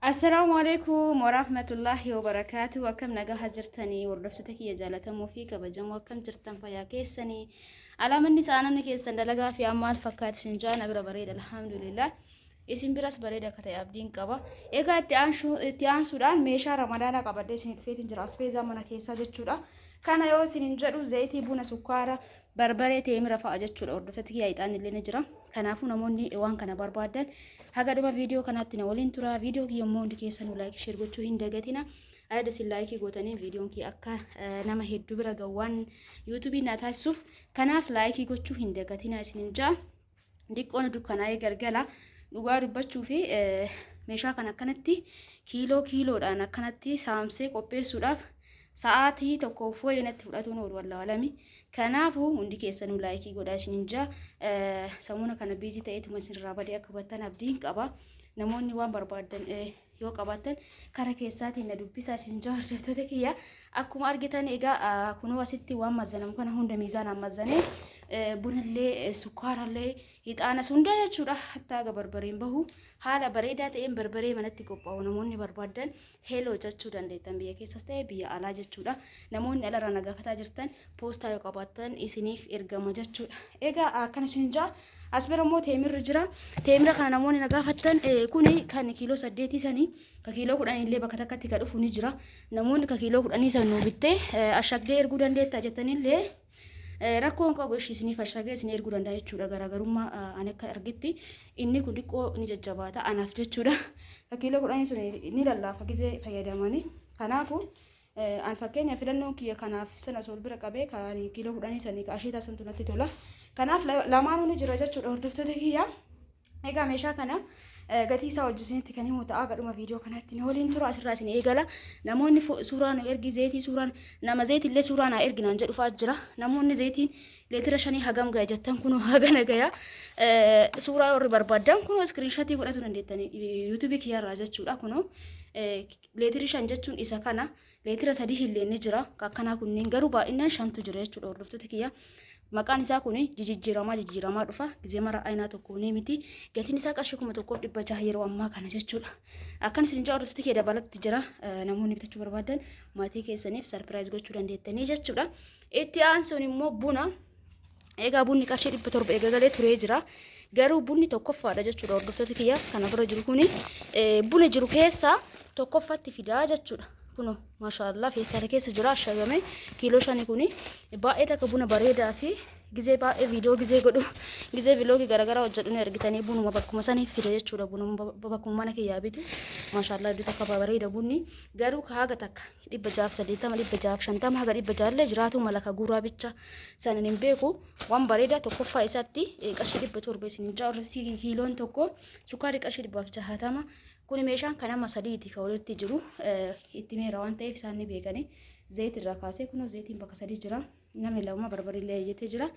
Assalamu alaikum warahmatullahi wabarakatuh. Akkam nagaa jirtanii hordoftoota kiyya jaalatamuu fi kabajamoo akkam jirtan fayyaa keessanii alaamanni isaa namni keessan dalagaa fi ammaal fakkaatu isin jaana bira bareeda alhamdulillah isin biras bareeda akka ta'e abdiin qaba. Egaa itti aansuudhaan meeshaa ramadaanaa qabadhee isin dhufeetiin jira asfeezaa mana keessaa jechuudha. Kana yoo isin jedhu zayitii buna sukkaara barbaree teemira fa'a jechuudha. Hordoftoota kiyya ixaan illee ni jira. Kanaafuu namoonni waan kana barbaadan haga dhuma viidiyoo kanaatti na waliin tura. Viidiyoo kiyya immoo hundi keessan like share gochuu hin dagatina. Adda sin like gootanii viidiyoon kiyya akka nama hedduu bira gawwaan YouTube na taasisuuf kanaaf like gochuu hin dagatina isin jaa. Diqqoon dukkanaa'ee galgala dhugaa dubbachuu fi meeshaa kan akkanatti kiiloodhaan akkanatti saamsee qopheessuudhaaf sa'aatii tokko fooyyinatti fudhatuun wallaalami. Kanaafuu hundi keessanuu laayikii godhaa isinin jaa. Samuuna kana biizii ta'eetuma isinirraa badee akka hubattan abdiin qaba. Namoonni waan barbaadan yoo qabaatan kara keessaatiin na dubbisaa isin jaa. Hordoftoota kiyya akkuma argitan egaa kunoo asitti waan mazzanamu kana hunda miizaan mazzanee bunallee sukkaarallee ixaanas hunda jechuudha. Hatta aga barbareen bahu haala bareedaa ta'een barbaree manatti qophaa'u namoonni barbaadan heeloo jechuu dandeettan biyya keessas ta'e biyya alaa jechuudha. Namoonni alarra nagaafataa jirtan poostaa yoo qabaatan isiniif ergama jechuudha. Egaa akkana isin jaa. As bira immoo teemirri jira. Teemira kana namoonni nagaafattan kuni kan kiiloo 8 sanii ka kiiloo 10 illee bakka takkatti ka dhufu ni jira. Namoonni ka kiiloo 10 san nu bittee ashagdee erguu dandeetta jettanillee rakkoon qabu isiniif ashagee isin erguu danda'a jechuudha. Garaagarummaa ani akka argitti inni kun diqqoo ni jajjabaata anaaf jechuudha. Ka kiiloo 10 sun ni lallaafa gisee fayyadamanii. Kanaafuu an fakkeenya filannoon kiyya kanaaf sana sol bira qabee kan kiiloo 10 sanii ka asheetaa santu natti tola. Kanaaf lamaanuu ni jira jechuudha hordoftoota kiyya. Egaa meeshaa kana gatii isaa hojjesinitti kan himu ta'a gadhuma viidiyoo kanatti na waliin tura asirraa isin eegala. Namoonni suuraa nu ergi zeetii suuraan nama zeetii illee suuraa na erginaan jedhu fa'aa jira. Namoonni zeetiin leetira 5 hagam gaya jettan kunoo hagana gaya suuraa warri barbaadan kunoo iskiriinshatii godhatu dandeettanii yuutuubii kiyyarraa jechuudha. Kunoo leetiri 5 jechuun isa kana leetira 3 illee ni jira. Akkanaa kunniin garuu baay'inaan 5tu jira jechuudha hordoftoota kiyya. Maqaan isaa kun jijjiiramaa dhufa. Gizee mara aynaa tokko ni miti. Gatiin isaa qarshii 1,600 yeroo ammaa kana jechuudha. Akkan isin jaa hordoftoota kiyya dabalatti jira. Namoonni bitachuu barbaadan maatii keessaniif sarpiraayiz gochuu dandeettanii jechuudha. Itti aansuun immoo buna. Egaa bunni qarshii 700 eegagalee turee jira. Garuu bunni tokkoffaadha jechuudha hordoftoota kiyya. Kana bira jiru kuni buna jiru keessaa tokkoffatti fidaa jechuudha. Kuno maashaallah feestaala keessa jira ashagame kiiloo 5 kuni baay'ee takka buna bareedaa fi gizee baay'ee viidiyoo gizee godhu gizee viloogii garagaraa hojjedhu argitanii bunuma bakkuma saniif fida jechuudha. Bunuma bakkuma mana kiyyaa bitu maashaallah iddoo takka bareeda bunni garuu haga takka 680 650 haga 600 illee jiraatu malaka guuraa bicha sanan hin beeku waan bareedaa tokkoffaa isaatti qarshii 700 isin jaarrati kiiloon tokko sukkaari qarshii 160 kuni meeshaan kan amma sadiiti ka walitti jiru itti meera waan ta'eef isaanii beekanii zayit irraa kaasee kunoo zayitiin bakka sadii jira. Namni lama barbaree illee ajajatee jira.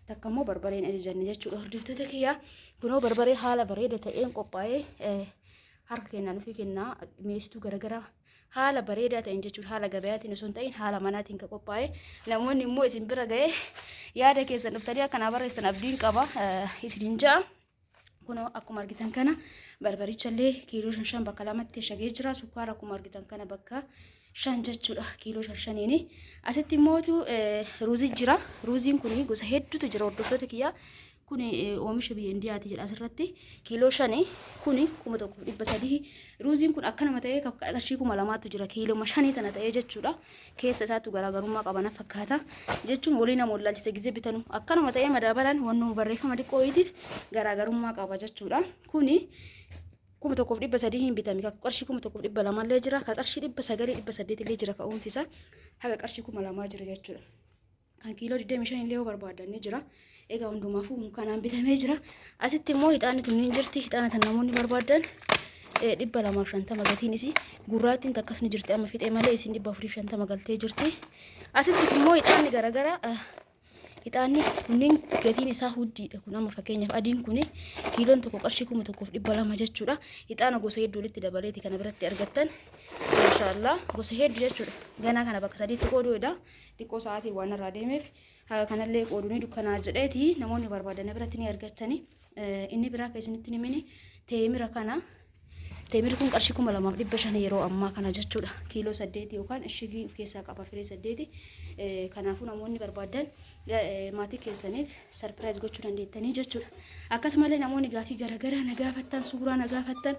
Takka immoo barbareen ajajanne jechuudha hordoftoota kiyya. Kunoo barbaree haala bareeda ta'een qophaa'ee harka kennaan ofii kennaa mi'eessituu garagaraa haala bareedaa ta'een jechuudha. Haala gabayaatiin osoo hin ta'in haala manaatiin ka qophaa'ee namoonni immoo isin bira ga'ee yaada keessan dhuftanii akkanaa barreessan abdiin qaba isin ja'a. Kunoo akkuma argitan kana barbarichallee kiiloo 5 bakka lamatti shagee jira. Sukkaara akkuma argitan kana bakka 5 jechuudha kiiloo 5ni. Asitti immootu ruuzii jira. Ruuziin kun gosa hedduutu jira hordoftoota kiyya. Kun oomisha biyya Indiyaati jedha asirratti kiiloo 5 kun 1,300. Ruuziin kun akkanuma ta'ee qarshii 2,000tu jira kiiloo 5 tana ta'ee jechuudha. Keessa isaatu garaagarummaa qabana fakkaata jechuun walii nama wallaalchise gizee bitanu akkanuma ta'ee madaabalaan wannu barreeffama xiqqootiif garaagarummaa qaba jechuudha. Kuni 1,300 hin bitami qarshii 1,200 illee jira ka qarshii 900 800 illee jira ka'umsiisa haga qarshii 2,000 jira jechuudha. Kan kiiloo 25 illee barbaadan ni jira. Egaa hundumaafuu kanaan bitamee jira. Asitti immoo hixaanni tunniin jirti. Hixaana tan namoonni barbaadan 250 gatiin isii gurraattiin takkas ni jirti amma fixee malee isin 450 galtee jirti. Asitti immoo hixaanni garagaraa hixaanni kunniin gatiin isaa huddiidha. Kun amma fakkeenyaaf adiin kun kiiloon tokko qarshii 1,200 jechuudha. Hixaana gosa hedduu walitti dabaleeti kana biratti argattan. Maashaallah gosa hedduu jechuudha. Ganaa kana bakka sadiitti qooduudha. Xiqqoo sa'aatii waan irraa deemeef kanallee qooduni dukkanaa jedheeti namoonni barbaadan biratti ni argatani. Inni biraa keessanitti ni mini teemira kana Teemir kun qarshii 2,500 yeroo ammaa kana jechuudha. Kiiloo 8 yookaan ishigii of keessaa qaba firee 8. Kanaafuu namoonni barbaadan maatii keessaniif sarpiraayiz gochuu dandeettanii jechuudha. Akkasumallee namoonni gaafii garagaraa na gaafattan, suuraa na gaafattan,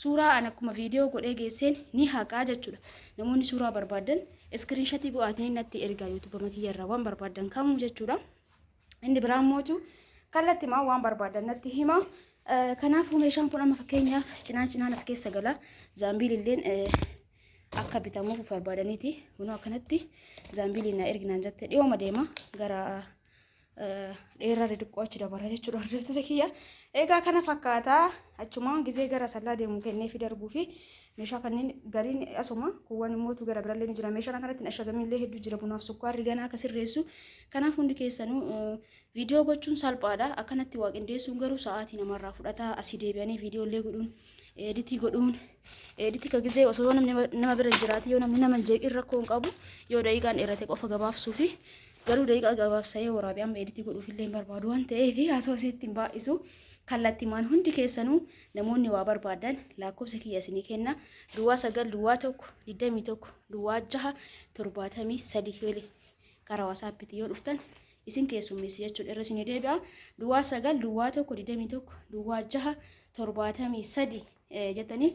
suuraa an akkuma viidiyoo godhee geesseen ni haqaa jechuudha. Namoonni suuraa barbaadan iskiriinshatii go'aatanii natti ergaa YouTube makiyya irraa waan barbaadan kamuu jechuudha. Inni biraan mootu kallatti maa waan barbaadan natti hima. Kanaafuu meeshaan kun amma fakkeenyaaf cinaan as keessa gala. Zaambiililleen akka bitamuuf barbaadaniiti. Kun akkanatti zaambiiliin na erginaan jette dhiyooma deema gara dheeraa xiqqoo achi dabara jechuudha hordoftoota kiyya. Egaa kana fakkaataa achumaan gizee gara sallaa deemu kennee fi darbuu fi meeshaa kanneen gariin asuma kuwwan immoo gara birallee ni jira. Meeshaan kanatti ashagaminillee hedduu jira bunaaf sukkaarri ganaa akka sirreessu. Kanaaf hundi keessanuu viidiyoo gochuun salphaadha. Akkanatti waa qindeessuun garuu sa'aatii namarraa fudhata. Asii deebi'anii viidiyoolee godhuun editii ka gizee osoo nama bira jiraate yoo namni nama jeeqin rakkoo hin qabu yoo daqiiqaan dheerate qofa gabaabsuu fi garuu daqiiqaa gabaabsee waraabee amma editii godhuuf illee barbaadu waan ta'eef asooseetti hin baay'isu. Kallattimaan hundi keessanuu namoonni waa barbaadan lakkoofsa kiyya isinii kenna. Duwwaa 9 duwwaa 1 21 duwwaa 6 73 karaa WhatsAppitti yoo dhuftan isin keessummeessi jechuudha. Irra isinii deebi'a. Duwwaa 9 duwwaa 1 21 duwwaa 6 73 jettanii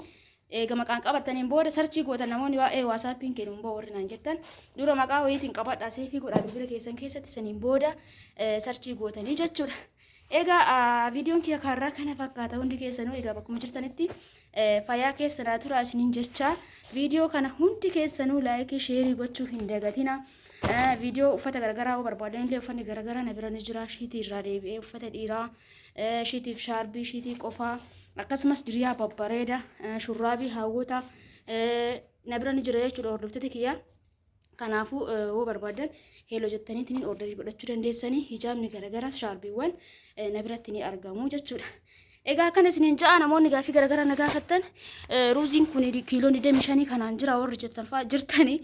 eega maqaan qabataniin booda sarchii gootan namoonni waa'ee WhatsAppiin kennuun boo warri naan jettan dura maqaa wayiitiin qabadhaa seefii godhaa bilbila keessan keessatti saniin booda sarchii gootanii jechuudha. Egaa viidiyoon kiyya kaarraa kana fakkaata hundi keessanuu egaa bakkuma jirtanitti fayyaa keessanaa tura isiniin jecha viidiyoo kana hundi keessanuu laayikii sheerii gochuu hin dagatina. Viidiyoo uffata garagaraa yoo barbaadan illee uffanni garagaraa na bira ni jira. Shiitii irraa deebi'ee uffata dhiiraa, shiitiif shaarbii, shiitii qofaa akkasumas diriyaa babbareeda, shurraabii hawwata na bira ni jira jechuudha hordoftoota kiyya. Kanaafuu yoo barbaadan heeloo jettaniitiin orderii godhachuu dandeessanii hijaabni garagaraas shaarbiiwwan na biratti ni argamu jechuudha. Egaa akkana isiniin ja'a namoonni gaafii garagaraa na gaafattan ruuziin kun kiiloo 25 kanaan jira warri jettan fa'aa jirtanii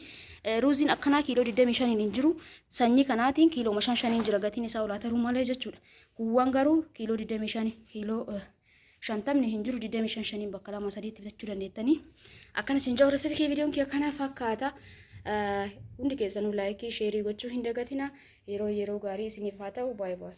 ruuziin akkanaa kiiloo 25 hin jiru sanyii kanaatiin kiiloo 5 jira gatiin isaa olaataruu malee jechuudha. Kuuwwan garuu kiiloo 25 kiiloo 50 hin jiru 25 bakka 2-3 bitachuu dandeettanii. Akkana isin ja'a hordoftoota kee viidiyoon kee akkana fakkaata. Hundi keessanuu laayikii sheerii gochuu hin dagatina. Yeroo gaarii isiniif haa ta'u. Baay'ee.